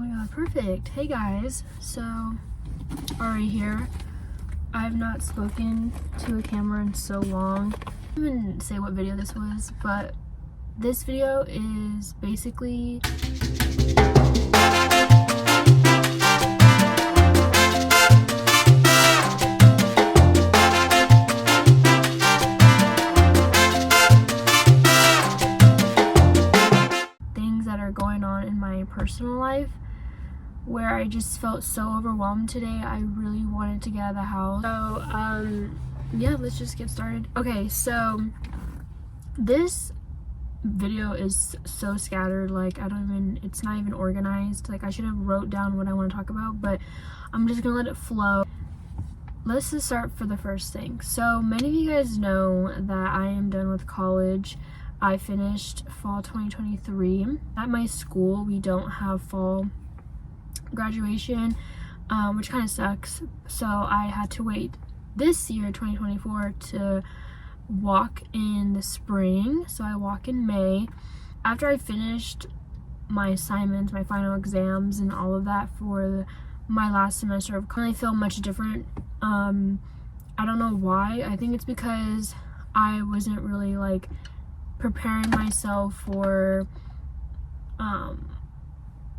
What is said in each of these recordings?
my god, perfect. Hey guys, so Ari here. I've not spoken to a camera in so long. I didn't even say what video this was, but this video is basically things that are going on in my personal life where I just felt so overwhelmed today. I really wanted to get out of the house. So yeah, let's just get started. Okay, so this video is so scattered, like it's not even organized. Like I should have wrote down what I want to talk about, but I'm just gonna let it flow. Let's just start for the first thing. So many of you guys know that I am done with college. I finished fall 2023. At my school, we don't have fall graduation, which kind of sucks. So I had to wait this year, 2024, to walk in the spring. So I walk in May. After I finished my assignments, my final exams, and all of that for my last semester, I kind of feel much different. I don't know why. I think it's because I wasn't really like preparing myself for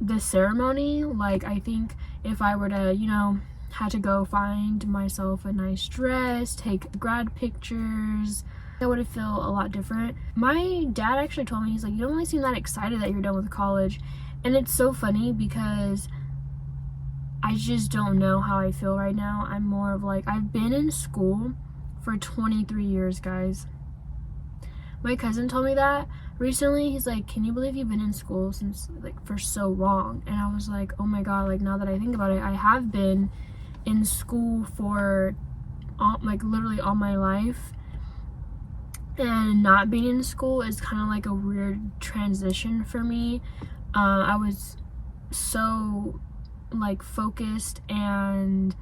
the ceremony. Like I think if I were to, had to go find myself a nice dress, take grad pictures, I would have felt a lot different. My dad actually told me, he's like, you don't really seem that excited that you're done with college. And it's so funny because I just don't know how I feel right now. I'm more of like, I've been in school for 23 years, guys. My cousin told me that recently. He's like, can you believe you've been in school since for so long? And I was like, oh my god, like now that I think about it, I have been in school for literally all my life, and not being in school is kind of like a weird transition for me. I was so focused and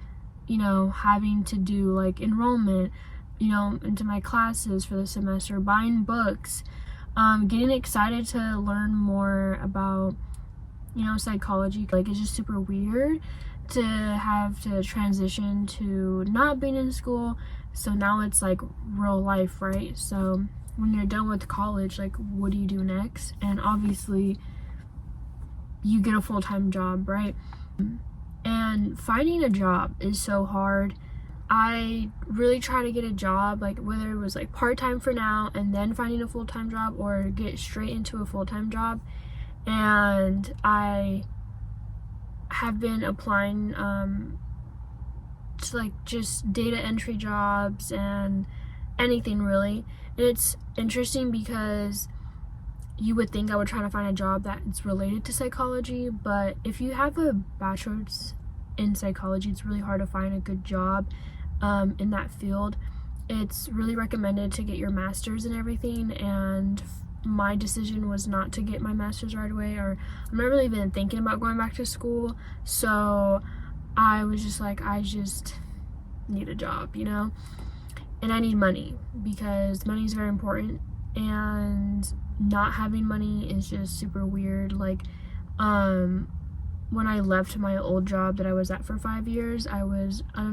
having to do enrollment into my classes for the semester, buying books, getting excited to learn more about psychology. It's just super weird to have to transition to not being in school. So now it's real life, right? So when you're done with college, what do you do next? And obviously you get a full-time job, right? And finding a job is so hard. I really try to get a job, whether it was part-time for now and then finding a full-time job, or get straight into a full-time job. And I have been applying to just data entry jobs and anything really. And it's interesting because you would think I would try to find a job that's related to psychology, but if you have a bachelor's in psychology, it's really hard to find a good job in that field. It's really recommended to get your master's and everything, and my decision was not to get my master's right away, or I'm not really even thinking about going back to school. So I was just like, I just need a job, and I need money because money is very important, and not having money is just super weird. When I left my old job that I was at for 5 years, I was I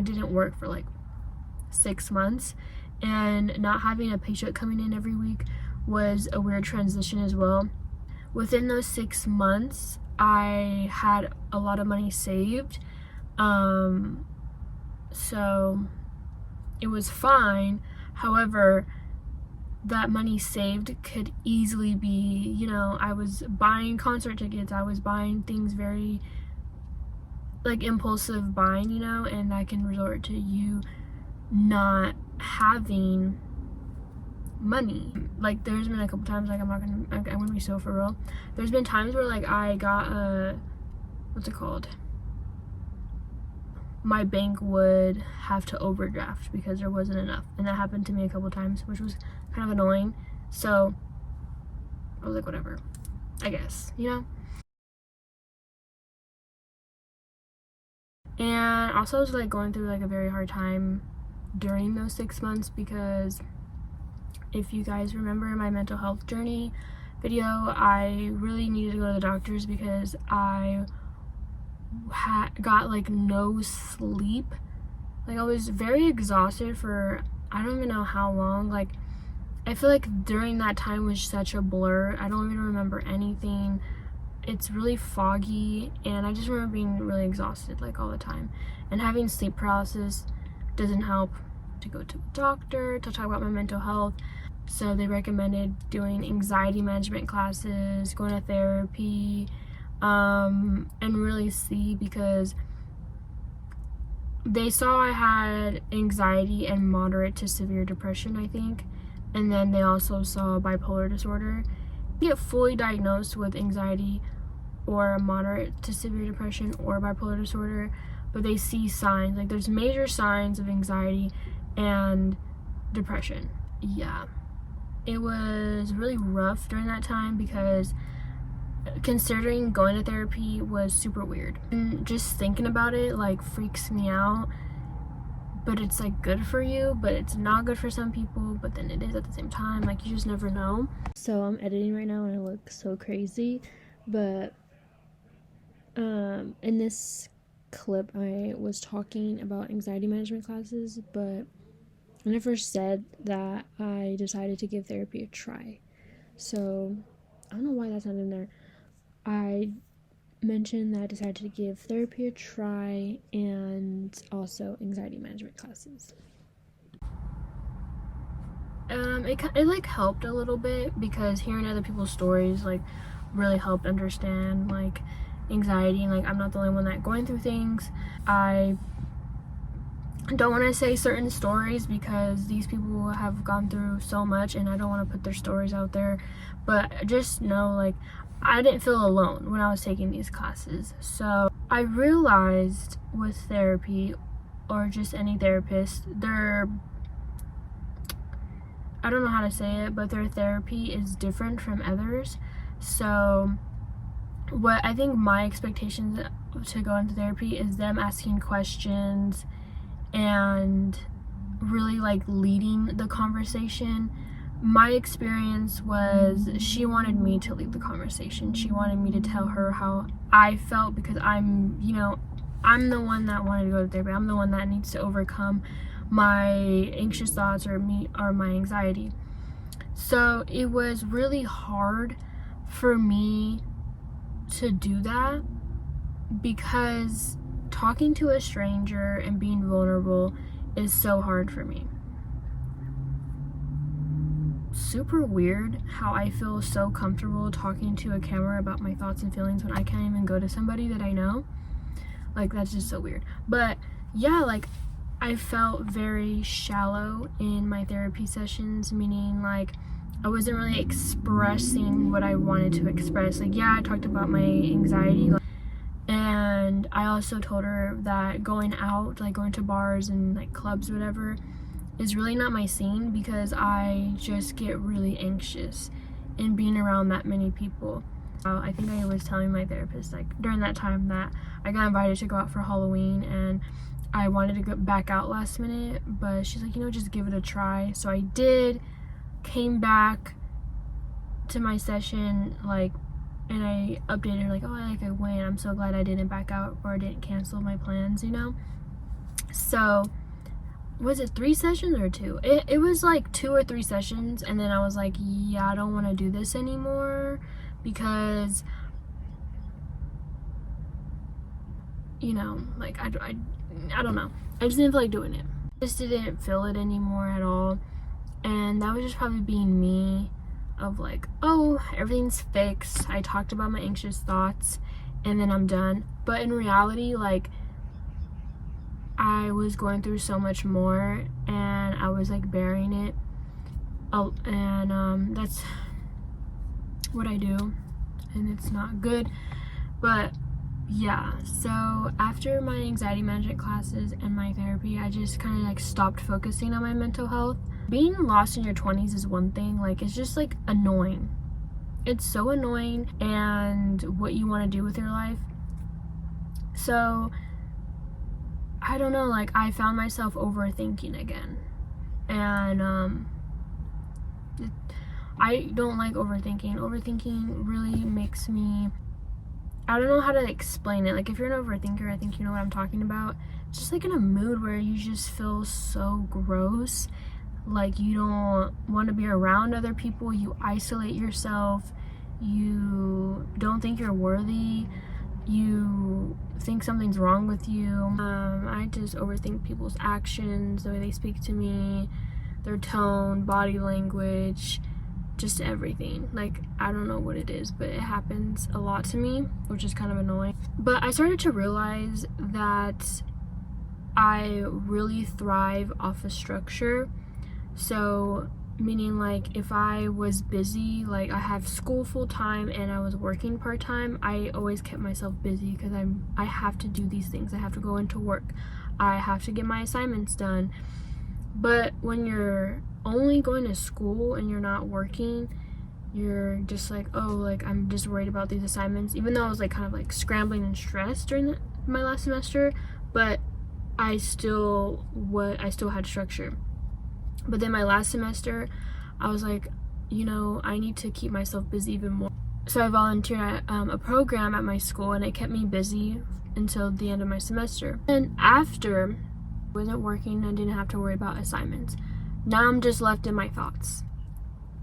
didn't work for 6 months, and not having a paycheck coming in every week was a weird transition as well. Within those 6 months, I had a lot of money saved, so it was fine. However, that money saved could easily be, I was buying concert tickets, I was buying things very impulsive buying, and that can resort to you not having money. There's been a couple times, I'm gonna be so for real, there's been times where I got what's it called, my bank would have to overdraft because there wasn't enough, and that happened to me a couple times, which was kind of annoying. So I was like, whatever, I guess, And also I was going through a very hard time during those 6 months, because if you guys remember my mental health journey, video, I really needed to go to the doctors because I got like no sleep. Like I was very exhausted for I don't even know how long. Like I feel like during that time was such a blur. I don't even remember anything. It's really foggy, and I just remember being really exhausted like all the time. And having sleep paralysis doesn't help. To go to a doctor to talk about my mental health. So they recommended doing anxiety management classes, going to therapy, and really see, because they saw I had anxiety and moderate to severe depression, I think. And then they also saw bipolar disorder. Get fully diagnosed with anxiety or moderate to severe depression or bipolar disorder, but they see signs, like there's major signs of anxiety and depression. Yeah, it was really rough during that time because considering going to therapy was super weird, and just thinking about it like freaks me out. But it's like good for you, but it's not good for some people, but then it is at the same time. Like you just never know. So I'm editing right now and I look so crazy, but in this clip I was talking about anxiety management classes, but I never said that I decided to give therapy a try. So I don't know why that's not in there. I mentioned that I decided to give therapy a try and also anxiety management classes. It like helped a little bit because hearing other people's stories like really helped understand like anxiety, and like I'm not the only one that going through things. I don't want to say certain stories because these people have gone through so much and I don't want to put their stories out there, but just know like I didn't feel alone when I was taking these classes. So I realized with therapy, or just any therapist, I don't know how to say it, but their therapy is different from others. So what I think my expectations to go into therapy is them asking questions and really like leading the conversation. My experience was she wanted me to lead the conversation. She wanted me to tell her how I felt because I'm the one that wanted to go to therapy. I'm the one that needs to overcome my anxious thoughts or my anxiety. So it was really hard for me to do that because talking to a stranger and being vulnerable is so hard for me. Super weird how I feel so comfortable talking to a camera about my thoughts and feelings when I can't even go to somebody that I know. Like that's just so weird. But yeah, like I felt very shallow in my therapy sessions, meaning like I wasn't really expressing what I wanted to express. Like yeah, I talked about my anxiety, and I also told her that going out, like going to bars and like clubs, whatever, is really not my scene because I just get really anxious in being around that many people. I think I was telling my therapist like during that time that I got invited to go out for Halloween and I wanted to go back out last minute, but she's like, just give it a try. So I did, came back to my session like, and I updated her like, oh, I went. I'm so glad I didn't back out or I didn't cancel my plans, So was it 3 sessions or 2? It was like 2 or 3 sessions, and then I was like, yeah, I don't want to do this anymore because like I don't know, I just didn't feel like doing it. I just didn't feel it anymore at all, and that was just probably being me of like, oh, everything's fixed, I talked about my anxious thoughts and then I'm done. But in reality, like I was going through so much more and I was like burying it. And that's what I do, and it's not good. But yeah, so after my anxiety management classes and my therapy, I just kind of like stopped focusing on my mental health. Being lost in your 20s is one thing, like it's just like annoying. It's so annoying, and what you want to do with your life. So I don't know, like I found myself overthinking again, and I don't like overthinking. Overthinking really makes me, I don't know how to explain it. Like, if you're an overthinker, I think you know what I'm talking about. It's just like in a mood where you just feel so gross. Like, you don't want to be around other people. You isolate yourself. You don't think you're worthy. You think something's wrong with you. I just overthink people's actions, the way they speak to me, their tone, body language, just everything. Like, I don't know what it is, but it happens a lot to me, which is kind of annoying. But I started to realize that I really thrive off of structure. So, meaning like if I was busy, like I have school full time and I was working part time, I always kept myself busy because I have to do these things. I have to go into work. I have to get my assignments done. But when you're only going to school and you're not working, you're just like, oh, like I'm just worried about these assignments. Even though I was like kind of like scrambling and stressed during my last semester, but I still had structure. But then my last semester, I was like, you know, I need to keep myself busy even more. So I volunteered at a program at my school, and it kept me busy until the end of my semester. And after, I wasn't working and didn't have to worry about assignments. Now I'm just left in my thoughts.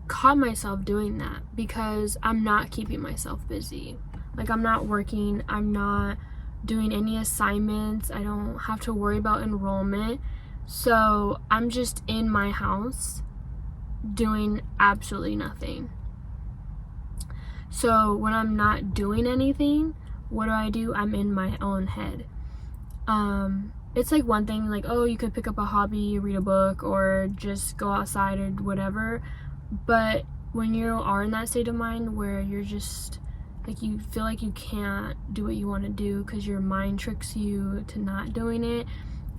Caught myself doing that because I'm not keeping myself busy. Like, I'm not working, I'm not doing any assignments, I don't have to worry about enrollment. So I'm just in my house doing absolutely nothing. So when I'm not doing anything, what do? I'm in my own head. It's like one thing, like, oh, you could pick up a hobby, read a book, or just go outside or whatever. But when you are in that state of mind where you're just like, you feel like you can't do what you want to do because your mind tricks you to not doing it,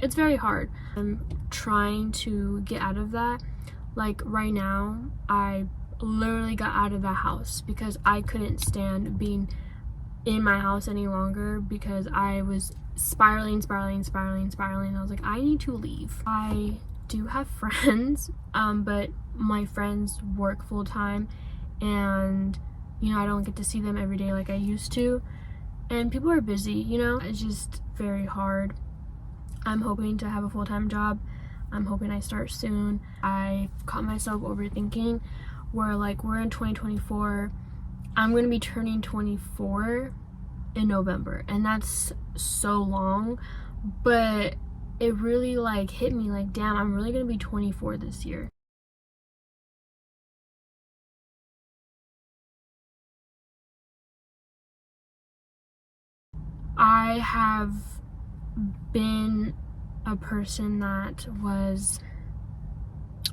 it's very hard. I'm trying to get out of that. Like right now, I literally got out of the house because I couldn't stand being in my house any longer because I was spiraling. I was like, I need to leave. I do have friends, but my friends work full time, and you know, I don't get to see them every day like I used to, and people are busy, you know. It's just very hard. I'm hoping to have a full-time job. I'm hoping I start soon. I caught myself overthinking where, like, we're in 2024. I'm going to be turning 24 in November, and that's so long, but it really, like, hit me, like, damn, I'm really going to be 24 this year. I have been a person that was,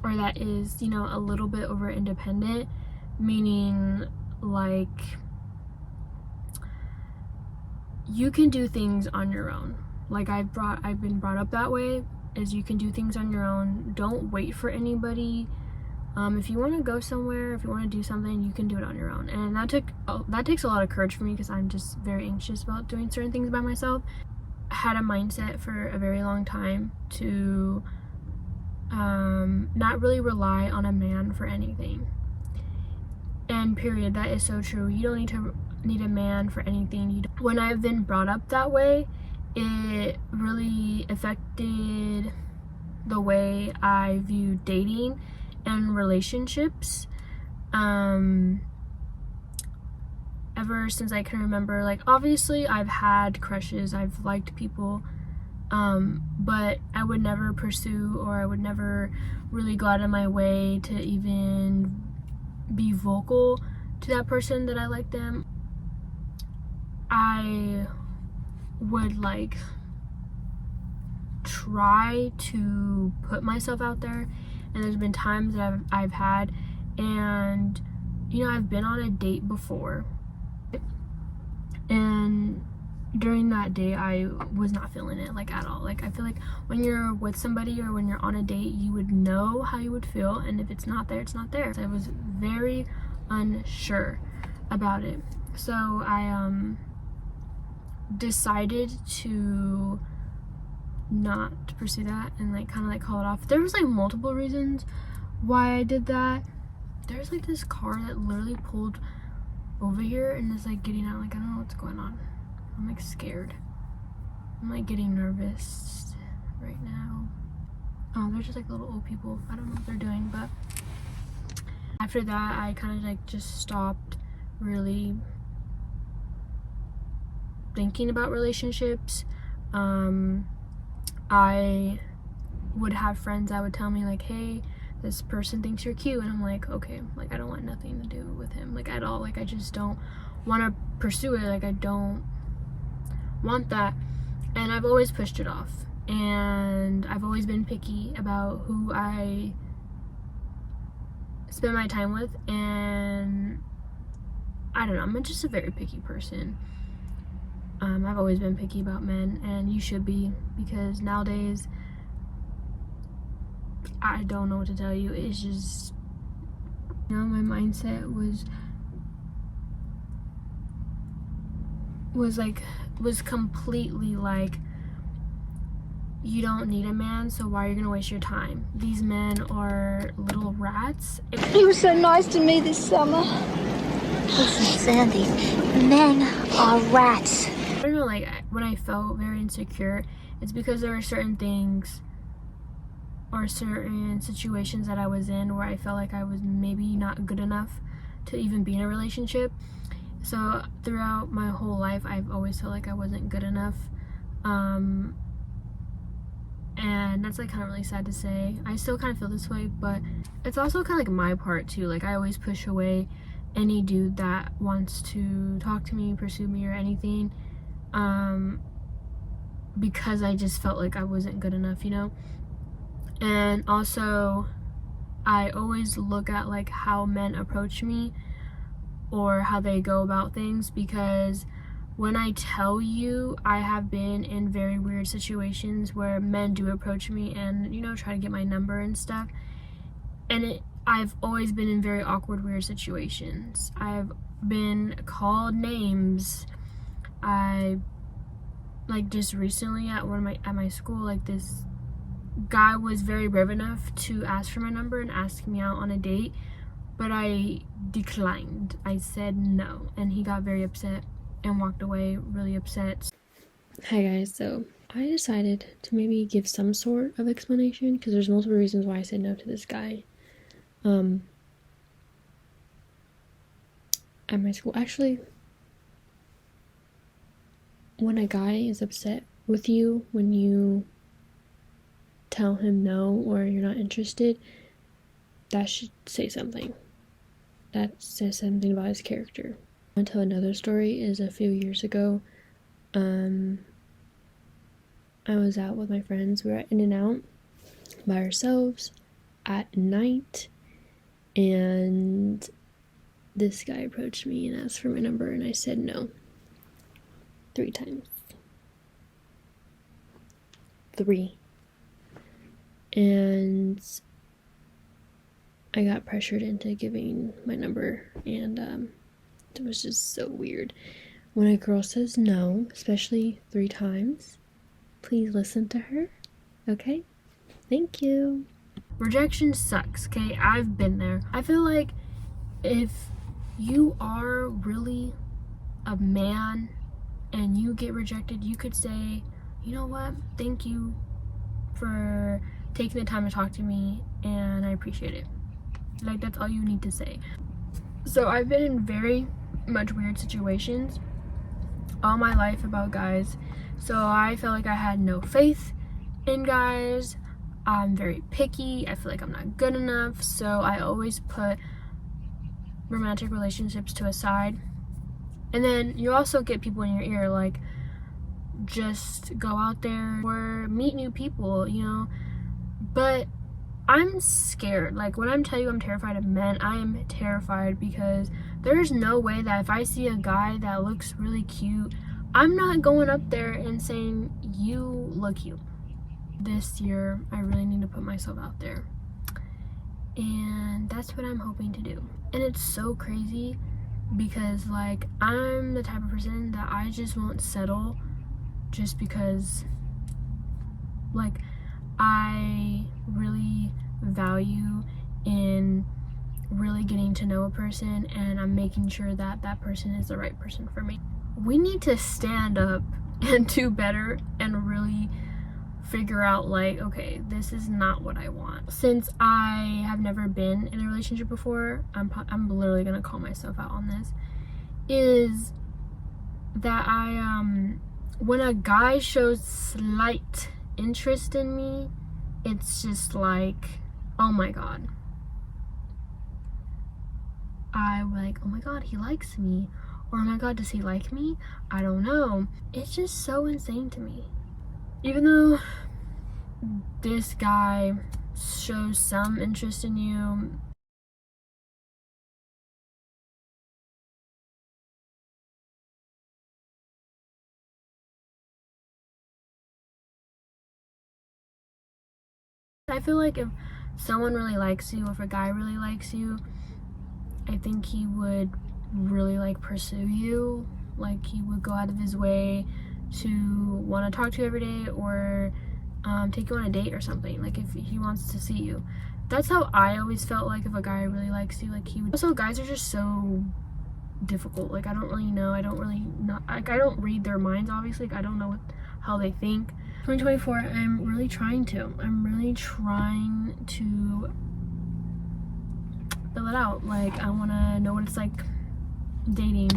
or that is, you know, a little bit over independent, meaning like you can do things on your own. Like I've been brought up that way, is you can do things on your own. Don't wait for anybody. If you want to go somewhere, if you want to do something, you can do it on your own. And that takes a lot of courage for me because I'm just very anxious about doing certain things by myself. I had a mindset for a very long time to not really rely on a man for anything. And period, that is so true. You don't need a man for anything. When I've been brought up that way, it really affected the way I view dating and relationships. Ever since I can remember, like, obviously I've had crushes, I've liked people, but I would never pursue, or I would never really go out of my way to even be vocal to that person that I like them. I would like try to put myself out there, and there's been times that I've had, and you know, I've been on a date before, and during that day I was not feeling it, like, at all. Like, I feel like when you're with somebody or when you're on a date, you would know how you would feel, and if it's not there, it's not there. So I was very unsure about it, so I decided to not pursue that and like kind of like call it off. There was like multiple reasons why I did that, there's like this car that literally pulled over here and is like getting out. Like, I don't know what's going on. I'm like scared. I'm like getting nervous right now. Oh, they're just like little old people. I don't know what they're doing, but after that I kind of like just stopped really thinking about relationships. I would have friends that would tell me like, hey, this person thinks you're cute, and I'm like, okay, like I don't want nothing to do with him, like at all. Like I just don't want to pursue it. Like I don't want that, and I've always pushed it off, and I've always been picky about who I spend my time with, and I don't know, I'm just a very picky person. I've always been picky about men, and you should be, because nowadays I don't know what to tell you. It's just, you know, my mindset was completely like, you don't need a man, so why are you gonna waste your time? These men are little rats. You were so nice to me this summer. Listen, Sandy, men are rats. I don't know, like when I felt very insecure, it's because there were certain things or certain situations that I was in where I felt like I was maybe not good enough to even be in a relationship. So throughout my whole life, I've always felt like I wasn't good enough. And that's like kind of really sad to say. I still kind of feel this way, but it's also kind of like my part too. Like I always push away any dude that wants to talk to me, pursue me, or anything, because I just felt like I wasn't good enough, you know. And also I always look at like how men approach me or how they go about things, because when I tell you, I have been in very weird situations where men do approach me and, you know, try to get my number and stuff, and I've always been in very awkward, weird situations. I've been called names. I like just recently at my school, like this guy was very brave enough to ask for my number and ask me out on a date, but I declined. I said no, and he got very upset and walked away really upset. Hi guys, so I decided to maybe give some sort of explanation, because there's multiple reasons why I said no to this guy at my school. Actually, when a guy is upset with you, when you tell him no or you're not interested, that should say something. That says something about his character. I'll tell another story. Is a few years ago, I was out with my friends. We were at In-N-Out by ourselves at night, and this guy approached me and asked for my number, and I said no 3 times. 3. And I got pressured into giving my number, and it was just so weird. When a girl says no, especially 3 times, please listen to her, okay? Thank you. Rejection sucks, okay? I've been there. I feel like if you are really a man and you get rejected, you could say, you know what, thank you for taking the time to talk to me, and I appreciate it. Like, that's all you need to say. So I've been in very much weird situations all my life about guys, so I felt like I had no faith in guys. I'm very picky. I feel like I'm not good enough, so I always put romantic relationships to a side. And then you also get people in your ear like, just go out there or meet new people, you know. But I'm scared. Like, when I'm telling you I'm terrified of men, I am terrified, because there's no way that if I see a guy that looks really cute, I'm not going up there and saying, you look cute. This year, I really need to put myself out there. And that's what I'm hoping to do. And it's so crazy, because like, I'm the type of person that I just won't settle just because, like, I really value in really getting to know a person, and I'm making sure that that person is the right person for me. We need to stand up and do better and really figure out, like, okay, this is not what I want. Since I have never been in a relationship before, I'm literally gonna call myself out on this, is that when a guy shows slight interest in me, it's just like, oh my god. I'm like, oh my god, he likes me. Or oh my god, does he like me? I don't know. It's just so insane to me. Even though this guy shows some interest in you, I feel like if someone really likes you, if a guy really likes you, I think he would really like pursue you. Like he would go out of his way to want to talk to you every day, or take you on a date or something. Like if he wants to see you. That's how I always felt. Like if a guy really likes you, like he would. Also, guys are just so difficult. Like I don't really know. I don't really not like I don't read their minds, obviously. Like I don't know how they think. 2024, I'm really trying to fill it out. Like I want to know what it's like dating.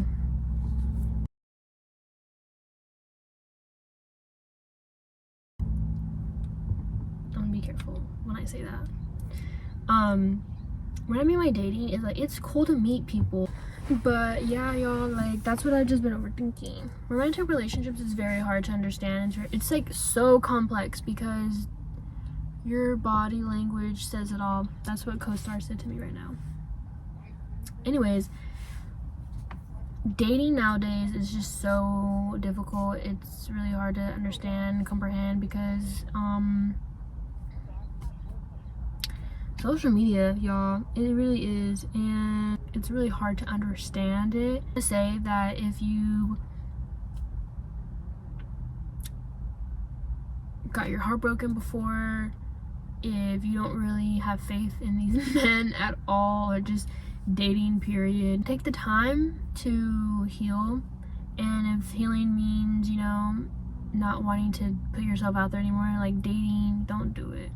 I'm gonna be careful when I say that. What I mean by dating is like it's cool to meet people, but yeah, y'all, like that's what I've just been overthinking. Romantic relationships is very hard to understand. It's like so complex because your body language says it all. That's what co-star said to me right now. Anyways, dating nowadays is just so difficult. It's really hard to understand and comprehend because social media, y'all, it really is, and it's really hard to understand it. To say that if you got your heart broken before, if you don't really have faith in these men at all, or just dating period, take the time to heal. And if healing means, you know, not wanting to put yourself out there anymore, like dating, don't do it.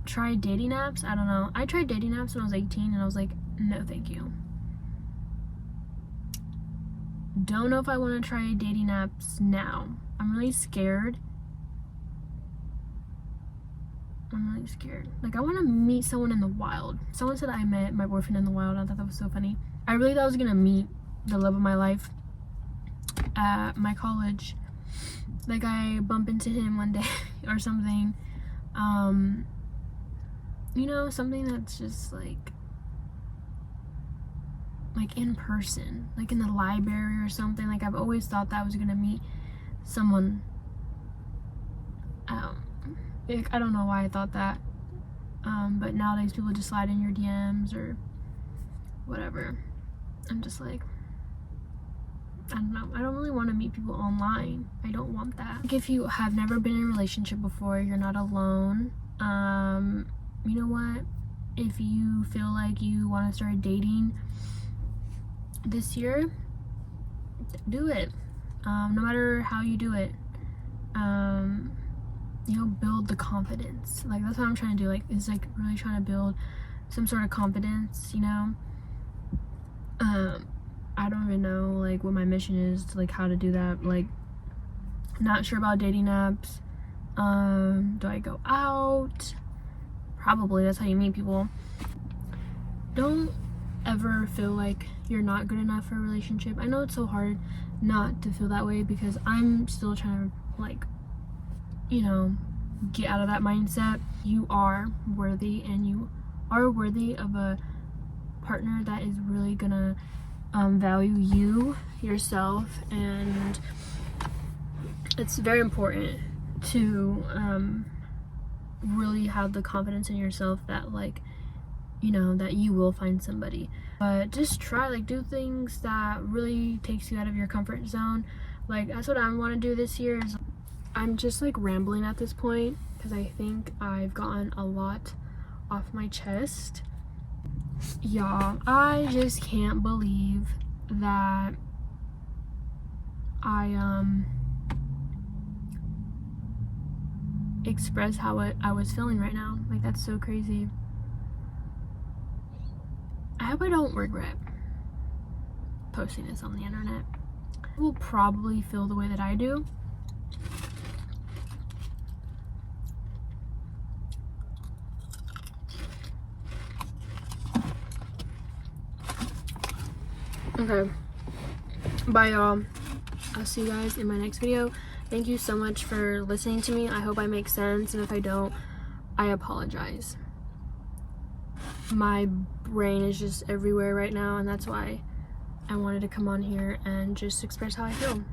Try dating apps. I don't know. I tried dating apps when I was 18 and I was like, no thank you. Don't know if I want to try dating apps now. I'm really scared. Like I want to meet someone in the wild. Someone said I met my boyfriend in the wild. I thought that was so funny. I really thought I was gonna meet the love of my life at my college. Like I bump into him one day or something. You know, something that's just like in person, like in the library or something. Like I've always thought that I was gonna meet someone. I don't know why I thought that, but nowadays people just slide in your DMs or whatever. I'm just like, I don't know. I don't really want to meet people online. I don't want that. Like if you have never been in a relationship before, you're not alone. You know what? If you feel like you want to start dating this year, do it. No matter how you do it. You know, build the confidence. Like that's what I'm trying to do. Like it's like really trying to build some sort of confidence, you know. I don't even know like what my mission is, to like how to do that. Like not sure about dating apps. Do I go out? Probably. That's how you meet people. Don't ever feel like you're not good enough for a relationship. I know it's so hard not to feel that way because I'm still trying to like, you know, get out of that mindset. You are worthy, and you are worthy of a partner that is really gonna value you, yourself, and it's very important to really have the confidence in yourself that like, you know, that you will find somebody. But just try, like do things that really takes you out of your comfort zone. Like that's what I want to do this year. Is I'm just like rambling at this point because I think I've gotten a lot off my chest. Y'all, I just can't believe that I express how I was feeling right now. Like, that's so crazy. I hope I don't regret posting this on the internet. I will probably feel the way that I do. Okay, bye y'all. I'll see you guys in my next video. Thank you so much for listening to me. I hope I make sense, and if I don't, I apologize. My brain is just everywhere right now, and that's why I wanted to come on here and just express how I feel.